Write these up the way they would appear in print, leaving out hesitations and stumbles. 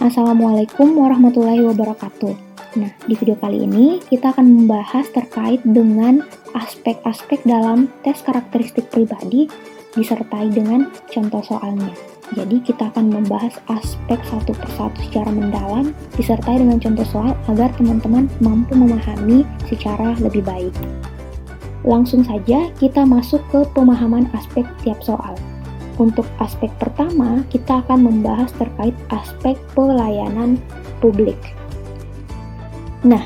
Assalamualaikum warahmatullahi wabarakatuh. Nah, di video kali ini kita akan membahas terkait dengan aspek-aspek dalam tes karakteristik pribadi disertai dengan contoh soalnya. Jadi kita akan membahas aspek satu persatu secara mendalam disertai dengan contoh soal agar teman-teman mampu memahami secara lebih baik. Langsung saja kita masuk ke pemahaman aspek tiap soal. Untuk aspek pertama, kita akan membahas terkait aspek pelayanan publik. Nah,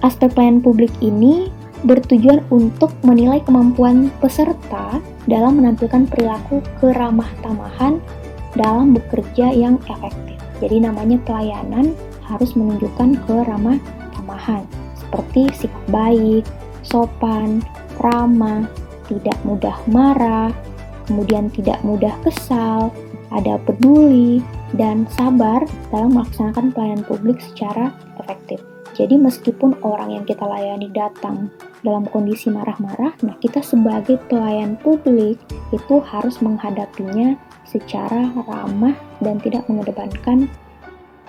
aspek pelayanan publik ini bertujuan untuk menilai kemampuan peserta dalam menampilkan perilaku keramah tamahan dalam bekerja yang efektif. Jadi namanya pelayanan harus menunjukkan keramah tamahan, seperti sikap baik, sopan, ramah, tidak mudah marah, kemudian tidak mudah kesal, ada peduli, dan sabar dalam melaksanakan pelayanan publik secara efektif. Jadi meskipun orang yang kita layani datang dalam kondisi marah-marah, nah kita sebagai pelayan publik itu harus menghadapinya secara ramah dan tidak mengedepankan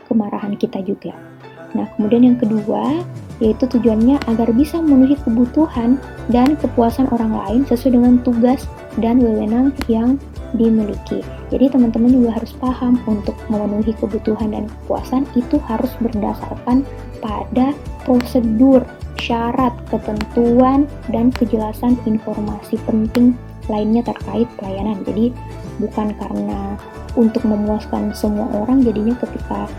kemarahan kita juga. Nah, kemudian yang kedua, yaitu tujuannya agar bisa memenuhi kebutuhan dan kepuasan orang lain sesuai dengan tugas dan wewenang yang dimiliki. Jadi teman-teman juga harus paham untuk memenuhi kebutuhan dan kepuasan itu harus berdasarkan pada prosedur, syarat, ketentuan, dan kejelasan informasi penting lainnya terkait pelayanan. Jadi bukan karena untuk memuaskan semua orang jadinya ketika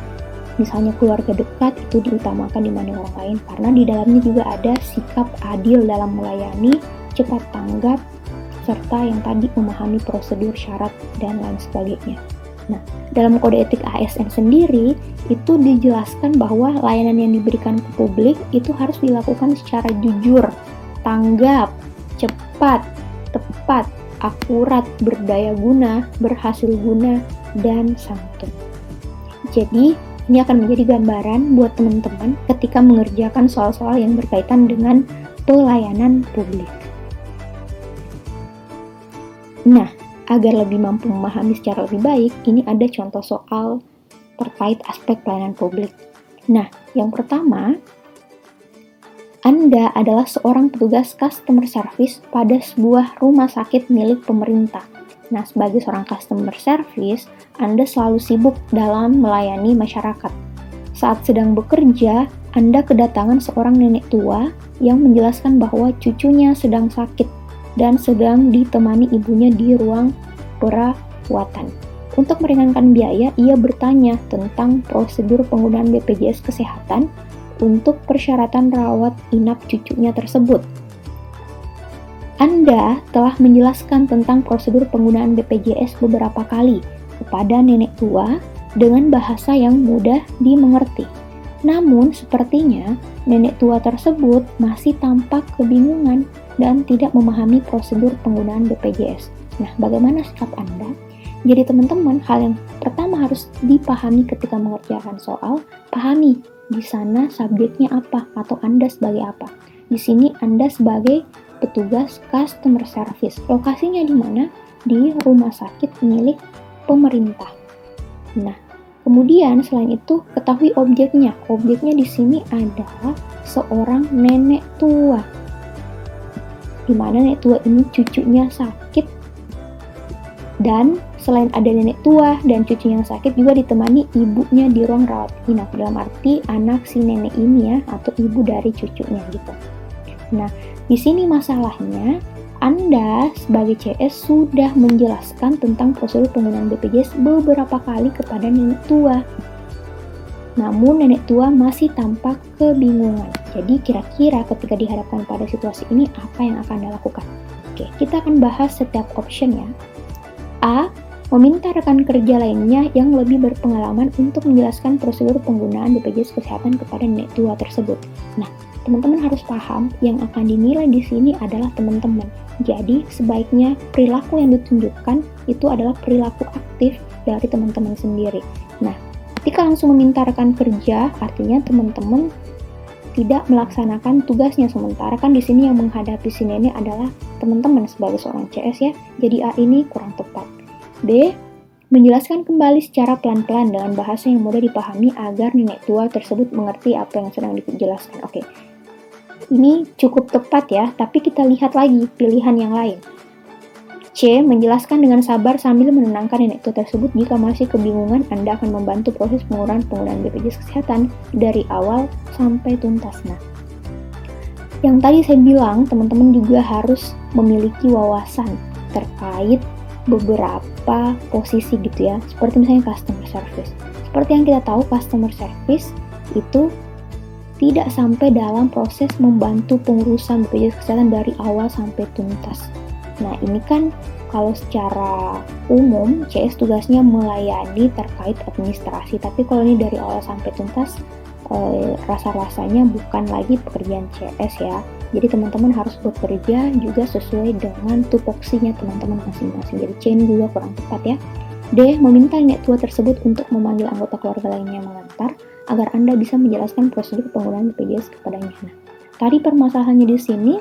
misalnya keluarga dekat itu diutamakan dibanding orang lain, karena di dalamnya juga ada sikap adil dalam melayani, cepat tanggap, serta yang tadi memahami prosedur, syarat, dan lain sebagainya. Nah, dalam kode etik ASN sendiri itu dijelaskan bahwa layanan yang diberikan ke publik itu harus dilakukan secara jujur, tanggap, cepat, tepat, akurat, berdaya guna, berhasil guna, dan santun. Jadi, ini akan menjadi gambaran buat teman-teman ketika mengerjakan soal-soal yang berkaitan dengan pelayanan publik. Nah, agar lebih mampu memahami secara lebih baik, ini ada contoh soal terkait aspek pelayanan publik. Nah, yang pertama, Anda adalah seorang petugas customer service pada sebuah rumah sakit milik pemerintah. Nah, sebagai seorang customer service, Anda selalu sibuk dalam melayani masyarakat. Saat sedang bekerja, Anda kedatangan seorang nenek tua yang menjelaskan bahwa cucunya sedang sakit dan sedang ditemani ibunya di ruang perawatan. Untuk meringankan biaya, ia bertanya tentang prosedur penggunaan BPJS Kesehatan untuk persyaratan rawat inap cucunya tersebut. Anda telah menjelaskan tentang prosedur penggunaan BPJS beberapa kali kepada nenek tua dengan bahasa yang mudah dimengerti. Namun, sepertinya nenek tua tersebut masih tampak kebingungan dan tidak memahami prosedur penggunaan BPJS. Nah, bagaimana sikap Anda? Jadi teman-teman, hal yang pertama harus dipahami ketika mengerjakan soal, pahami di sana subjeknya apa atau Anda sebagai apa. Di sini Anda sebagai petugas customer service. Lokasinya di mana? Di rumah sakit milik pemerintah. Nah, kemudian selain itu ketahui objeknya. Objeknya di sini adalah seorang nenek tua. Di mana nenek tua ini cucunya sakit, dan selain ada nenek tua dan cucunya yang sakit juga ditemani ibunya di ruang rawat inap, dalam arti anak si nenek ini ya, atau ibu dari cucunya gitu. Nah, di sini masalahnya Anda sebagai CS sudah menjelaskan tentang prosedur penggunaan BPJS beberapa kali kepada nenek tua. Namun nenek tua masih tampak kebingungan. Jadi kira-kira ketika dihadapkan pada situasi ini apa yang akan Anda lakukan? Oke, kita akan bahas setiap option ya. A. Meminta rekan kerja lainnya yang lebih berpengalaman untuk menjelaskan prosedur penggunaan BPJS Kesehatan kepada nenek tua tersebut. Nah, teman-teman harus paham yang akan dinilai di sini adalah teman-teman. Jadi, sebaiknya perilaku yang ditunjukkan itu adalah perilaku aktif dari teman-teman sendiri. Nah, ketika langsung meminta rekan kerja, artinya teman-teman tidak melaksanakan tugasnya, sementara kan di sini yang menghadapi si nenek adalah teman-teman sebagai seorang CS ya. Jadi A ini kurang tepat. B. Menjelaskan kembali secara pelan-pelan dengan bahasa yang mudah dipahami agar nenek tua tersebut mengerti apa yang sedang dijelaskan. Oke, ini cukup tepat ya, tapi kita lihat lagi pilihan yang lain. C. Menjelaskan dengan sabar sambil menenangkan nenek tua tersebut. Jika masih kebingungan, Anda akan membantu proses penggunaan BPJS Kesehatan dari awal sampai tuntas. Nah, yang tadi saya bilang, teman-teman juga harus memiliki wawasan terkait beberapa posisi gitu ya, seperti misalnya customer service. Seperti yang kita tahu, customer service itu tidak sampai dalam proses membantu pengurusan BPJS Kesehatan dari awal sampai tuntas. Nah, ini kan kalau secara umum CS tugasnya melayani terkait administrasi, tapi kalau ini dari awal sampai tuntas, rasa-rasanya bukan lagi pekerjaan CS ya. Jadi teman-teman harus bekerja juga sesuai dengan tupoksinya teman-teman masing-masing. Jadi C ini juga kurang tepat ya. D. Meminta nenek tua tersebut untuk memanggil anggota keluarga lainnya yang mengantar agar Anda bisa menjelaskan prosedur penggunaan BPJS kepadanya. Nah, tadi permasalahannya di sini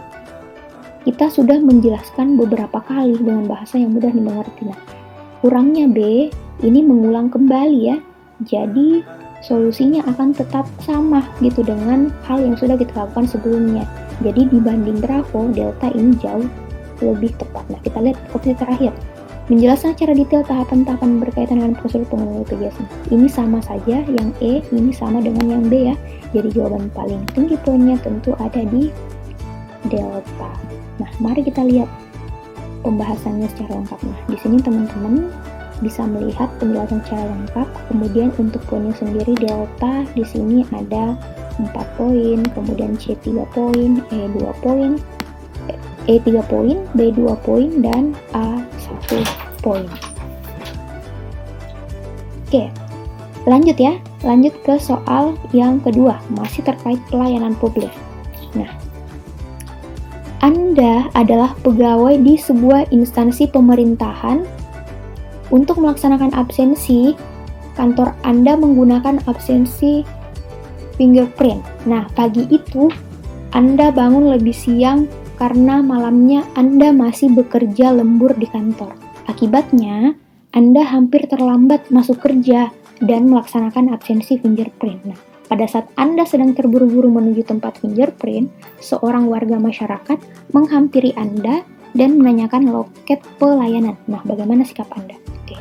kita sudah menjelaskan beberapa kali dengan bahasa yang mudah dimengerti. Nah, kurangnya B, ini mengulang kembali ya. Jadi solusinya akan tetap sama gitu dengan hal yang sudah kita lakukan sebelumnya. Jadi dibanding Bravo, Delta ini jauh lebih tepat. Nah, kita lihat opsi terakhir. Menjelaskan secara detail tahapan-tahapan berkaitan dengan prosedur penggunaan BPJS. Ini sama saja, yang E ini sama dengan yang B ya. Jadi jawaban paling tinggi poinnya tentu ada di Delta. Nah, mari kita lihat pembahasannya secara lengkap. Nah, di sini teman-teman bisa melihat penjelasan secara lengkap. Kemudian untuk poinnya sendiri Delta di sini ada 4 poin, kemudian C 3 poin, E 2 poin, E 3 poin, B 2 poin, dan A 1 poin. Oke, lanjut ya. Lanjut ke soal yang kedua, masih terkait pelayanan publik. Nah, Anda adalah pegawai di sebuah instansi pemerintahan. Untuk melaksanakan absensi, kantor Anda menggunakan absensi fingerprint. Nah, pagi itu Anda bangun lebih siang karena malamnya Anda masih bekerja lembur di kantor. Akibatnya, Anda hampir terlambat masuk kerja dan melaksanakan absensi fingerprint. Nah, pada saat Anda sedang terburu-buru menuju tempat fingerprint, seorang warga masyarakat menghampiri Anda dan menanyakan loket pelayanan. Nah, bagaimana sikap Anda? Oke.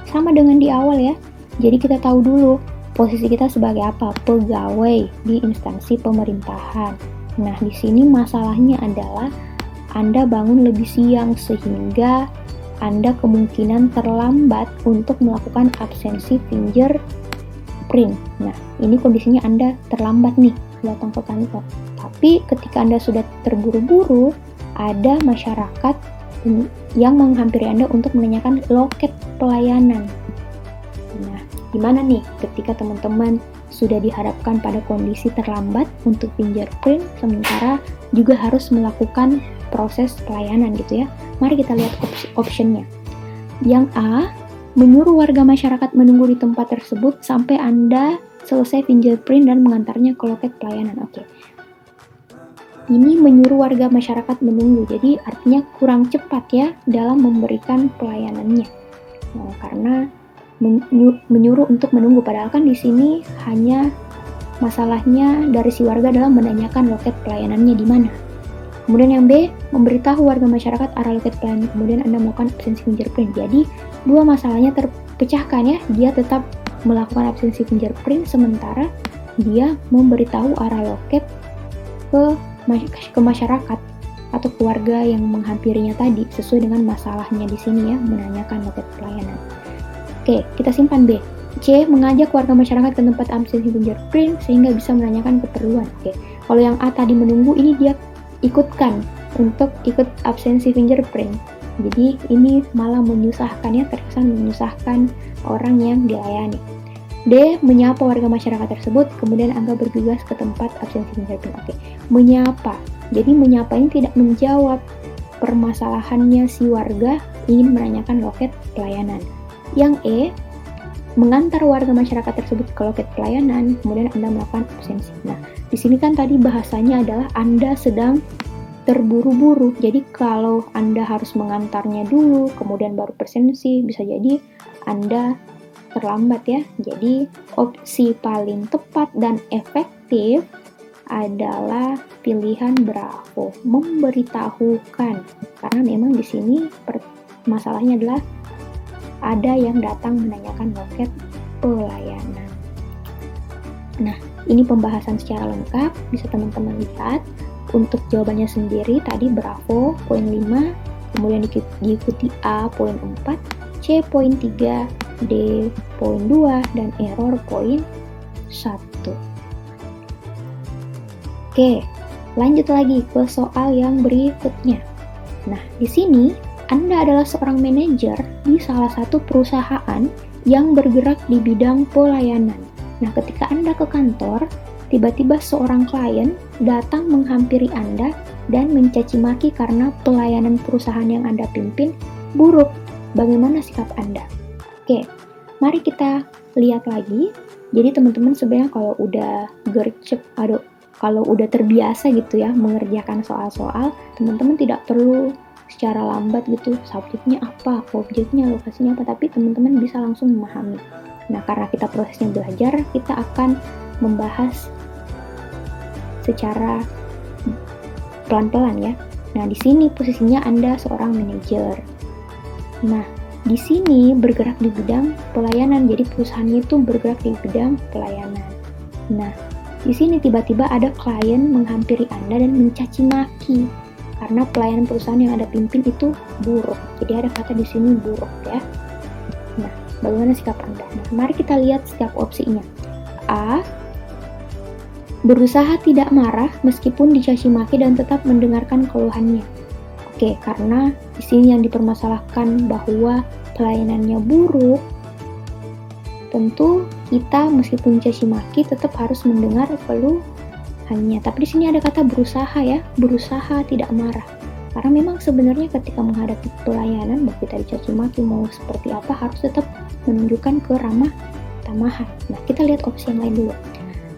Sama dengan di awal ya. Jadi kita tahu dulu posisi kita sebagai apa? Pegawai di instansi pemerintahan. Nah, di sini masalahnya adalah Anda bangun lebih siang sehingga Anda kemungkinan terlambat untuk melakukan absensi fingerprint. Nah, ini kondisinya Anda terlambat nih datang ke kantor. Tapi ketika Anda sudah terburu-buru, ada masyarakat yang menghampiri Anda untuk menanyakan loket pelayanan. Nah, gimana nih ketika teman-teman sudah dihadapkan pada kondisi terlambat untuk fingerprint, sementara juga harus melakukan proses pelayanan gitu ya. Mari kita lihat optionnya. Yang A, menyuruh warga masyarakat menunggu di tempat tersebut sampai Anda selesai fingerprint dan mengantarnya ke loket pelayanan. Oke. Ini menyuruh warga masyarakat menunggu, jadi artinya kurang cepat ya dalam memberikan pelayanannya. Nah, karena menyuruh untuk menunggu, padahal kan di sini hanya masalahnya dari si warga dalam menanyakan loket pelayanannya di mana. Kemudian yang B, memberitahu warga masyarakat arah loket pelayanan, kemudian Anda melakukan absensi fingerprint. Jadi dua masalahnya terpecahkan ya, dia tetap melakukan absensi fingerprint sementara dia memberitahu arah loket ke masyarakat atau keluarga yang menghampirinya tadi sesuai dengan masalahnya di sini ya, menanyakan loket pelayanan. Oke, kita simpan B. C, mengajak warga masyarakat ke tempat absensi fingerprint sehingga bisa menanyakan keperluan. Oke, kalau yang A tadi menunggu, ini dia ikutkan untuk ikut absensi fingerprint. Jadi ini malah menyusahkan ya, terkesan menyusahkan orang yang dilayani. D, menyapa warga masyarakat tersebut, kemudian Anda bergegas ke tempat absensi fingerprint. Oke, menyapa. Jadi menyapa ini tidak menjawab permasalahannya si warga ingin menanyakan loket pelayanan. Yang E, mengantar warga masyarakat tersebut ke loket pelayanan, kemudian Anda melakukan absensi. Nah, di sini kan tadi bahasanya adalah Anda sedang terburu-buru. Jadi kalau Anda harus mengantarnya dulu, kemudian baru absensi, bisa jadi Anda terlambat ya. Jadi opsi paling tepat dan efektif adalah pilihan Bravo, memberitahukan. Karena memang di sini masalahnya adalah ada yang datang menanyakan loket pelayanan. Nah, ini pembahasan secara lengkap, bisa teman-teman lihat. Untuk jawabannya sendiri tadi Bravo poin 5, kemudian diikuti A poin 4, C poin 3, D poin 2, dan error poin 1. Oke, lanjut lagi ke soal yang berikutnya. Nah, di sini Anda adalah seorang manajer di salah satu perusahaan yang bergerak di bidang pelayanan. Nah, ketika Anda ke kantor, tiba-tiba seorang klien datang menghampiri Anda dan mencaci maki karena pelayanan perusahaan yang Anda pimpin buruk. Bagaimana sikap Anda? Oke, mari kita lihat lagi. Jadi teman-teman sebenarnya kalau udah gercep, kalau udah terbiasa gitu ya mengerjakan soal-soal, teman-teman tidak perlu secara lambat gitu, subjeknya apa, objeknya, lokasinya apa, tapi teman-teman bisa langsung memahami. Nah, karena kita prosesnya belajar, kita akan membahas secara pelan-pelan ya. Nah, di sini posisinya Anda seorang manajer. Nah, di sini bergerak di bidang pelayanan, jadi perusahaannya itu bergerak di bidang pelayanan. Nah, di sini tiba-tiba ada klien menghampiri Anda dan mencaci maki karena pelayanan perusahaan yang Anda pimpin itu buruk. Jadi ada kata di sini buruk ya. Nah, bagaimana sikap Anda? Nah, mari kita lihat setiap opsinya. A, berusaha tidak marah meskipun dicaci maki dan tetap mendengarkan keluhannya. Oke, karena di sini yang dipermasalahkan bahwa pelayanannya buruk, tentu kita meskipun dicaci maki tetap harus mendengar keluhannya. Tapi di sini ada kata berusaha ya, berusaha tidak marah. Karena memang sebenarnya ketika menghadapi pelayanan, mau kita dicaci maki mau seperti apa, harus tetap menunjukkan keramah tamahan. Nah, kita lihat opsi yang lain dulu.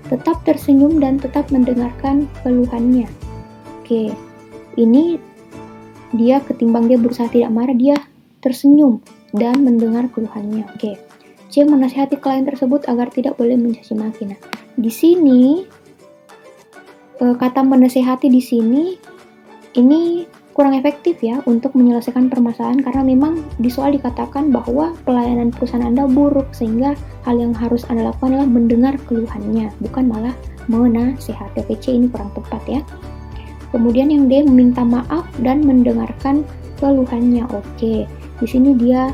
Tetap tersenyum dan tetap mendengarkan keluhannya. Oke, ini dia ketimbang dia berusaha tidak marah, dia tersenyum dan mendengar keluhannya. Oke. C, menasihati klien tersebut agar tidak boleh mencaci maki. Nah, di sini kata menasihati di sini ini kurang efektif ya untuk menyelesaikan permasalahan karena memang di soal dikatakan bahwa pelayanan perusahaan Anda buruk, sehingga hal yang harus Anda lakukan adalah mendengar keluhannya, bukan malah menasihati. Oke, C ini kurang tepat ya. Kemudian yang D, meminta maaf dan mendengarkan keluhannya. Oke, di sini dia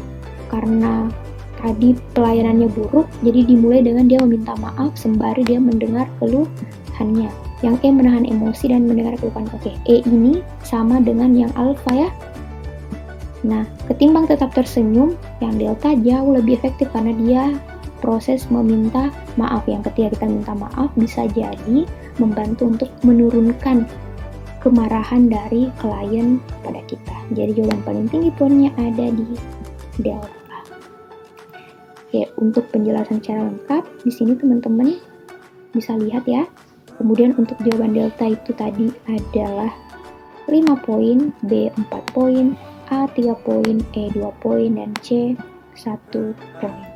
karena tadi pelayanannya buruk, jadi dimulai dengan dia meminta maaf sembari dia mendengar keluhannya. Yang E, menahan emosi dan mendengar keluhan. Oke, E ini sama dengan yang alfa ya. Nah, ketimbang tetap tersenyum, yang delta jauh lebih efektif karena dia proses meminta maaf. Yang ketika kita minta maaf bisa jadi membantu untuk menurunkan kemarahan dari klien pada kita. Jadi jawaban paling tinggi poinnya ada di delta. Oke, untuk penjelasan secara lengkap di sini teman-teman bisa lihat ya. Kemudian untuk jawaban delta itu tadi adalah 5 poin, B 4 poin, A 3 poin, E 2 poin, dan C 1 poin.